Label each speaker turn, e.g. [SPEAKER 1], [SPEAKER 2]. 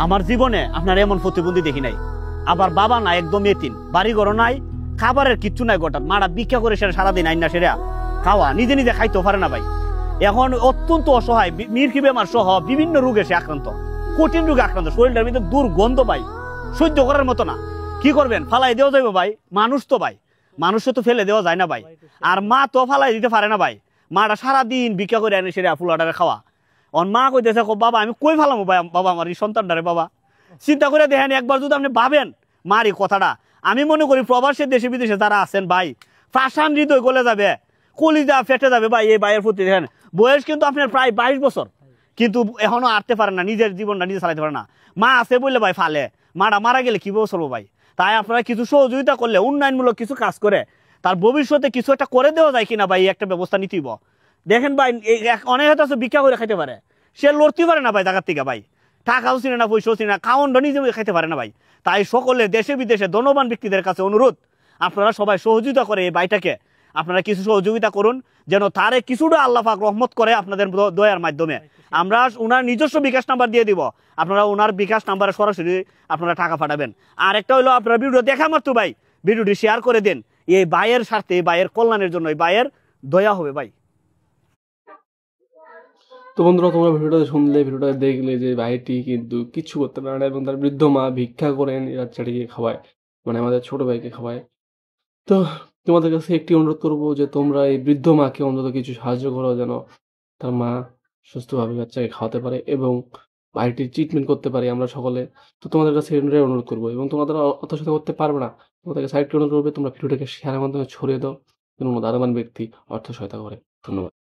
[SPEAKER 1] আমার জীবনে আপনার এমন প্রতিবন্ধী দেখি নাই। আবার বাবা না, একদম এতিম, বাড়ি ঘর নাই, খাবারের কিচ্ছু নাই, গোটা মারা ভিক্ষা করে সেটা সারাদিন আইনা সেরা খাওয়া, নিজে নিজে খাইতে পারে না ভাই। এখন অত্যন্ত অসহায়, মির্কি বেমার সহ বিভিন্ন রোগে সে আক্রান্ত, কঠিন রোগে আক্রান্ত, শরীরটার ভিতরে দুর্গন্ধ ভাই, সহ্য করার মতো না। কি করবেন, ফালাই দেওয়া যাবে ভাই, মানুষ তো ভাই, মানুষও তো ফেলে দেওয়া যায় না ভাই। আর মা তো ফালাই দিতে পারে না ভাই, মাটা সারাদিন ভিক্ষা করে আনে সেরা ফুলাটারে খাওয়া। অন মা কইতেছে, বাবা আমি কই ফেলামো ভাই বাবা আমার এই সন্তানটারে। বাবা চিন্তা করে দেখেন একবার, যদি আপনি ভাবেন মার এই কথাটা, আমি মনে করি প্রবাসের দেশে বিদেশে যারা আছেন ভাই, প্রাসান হৃদয় গলে যাবে, কলিজা ফেটে যাবে ভাই এই ভাইয়ের প্রতি। দেখেন বয়স কিন্তু আপনার প্রায় 22 বছর, কিন্তু এখনো আটতে পারে না, নিজের জীবনটা নিজে চালাতে পারে না। মা আছে বললে ভাই ফালে, মারা মারা গেলে কি বছর ভাই। তাই আপনারা কিছু সহযোগিতা করলে, উন্নয়নমূলক কিছু কাজ করে তার ভবিষ্যতে কিছু একটা করে দেওয়া যায় কিনা ভাই, একটা ব্যবস্থা নিতেইব। দেখেন ভাই অনেক হয়তো ভিক্ষা করে খাইতে পারে, সে লড়তে পারে না ভাই জায়গার থেকে ভাই, টাকাও চিনে না, পয়সাও চিনে না, খাওয়ানটা নিজে খাইতে পারে না ভাই। তাই সকলে দেশে বিদেশে ধনবান ব্যক্তিদের কাছে অনুরোধ, আপনারা সবাই সহযোগিতা করে এই ভাইটাকে আপনারা কিছু সহযোগিতা করুন, যেন তারে কিছুটা আল্লাহ পাক রহমত করে আপনাদের দয়ার মাধ্যমে। আমরা ওনার নিজস্ব বিকাশ নাম্বার দিয়ে দিব, আপনারা ওনার বিকাশ নাম্বারে সরাসরি আপনারা টাকা পাঠাবেন। আর একটা হলো, আপনারা ভিডিও দেখা মাত্র ভাই ভিডিওটি শেয়ার করে দেন, এই ভাইয়ের স্বার্থে, এই ভাইয়ের কল্যাণের জন্য, এই ভাইয়ের দয়া হবে ভাই।
[SPEAKER 2] তো বন্ধুরা, তোমরা ভিডিওটা শুনলে, ভিডিওটা দেখলে যে ভাইটি কিন্তু কিছু করতে পারে না এবং তার বৃদ্ধ মা ভিক্ষা করে বাচ্চাটিকে খাওয়ায়, মানে আমাদের ছোট ভাইকে খাওয়ায়। তো তোমাদের কাছে একটি অনুরোধ করবো যে তোমরা এই বৃদ্ধ মাকে অন্তত কিছু সাহায্য করো, যেন তার মা সুস্থভাবে বাচ্চাকে খাওয়াতে পারে এবং ভাইটির ট্রিটমেন্ট করতে পারি আমরা সকলে। তো তোমাদের কাছে এটাই অনুরোধ করবো, এবং তোমাদের অত সাথে করতে পারবে না, তোমাদেরকে সাইডকে অনুরোধ করবে তোমরা ভিডিওটাকে শেয়ারের মাধ্যমে ছড়িয়ে দাও, যেন দারোয়ান ব্যক্তি অর্থ সহায়তা করে। ধন্যবাদ।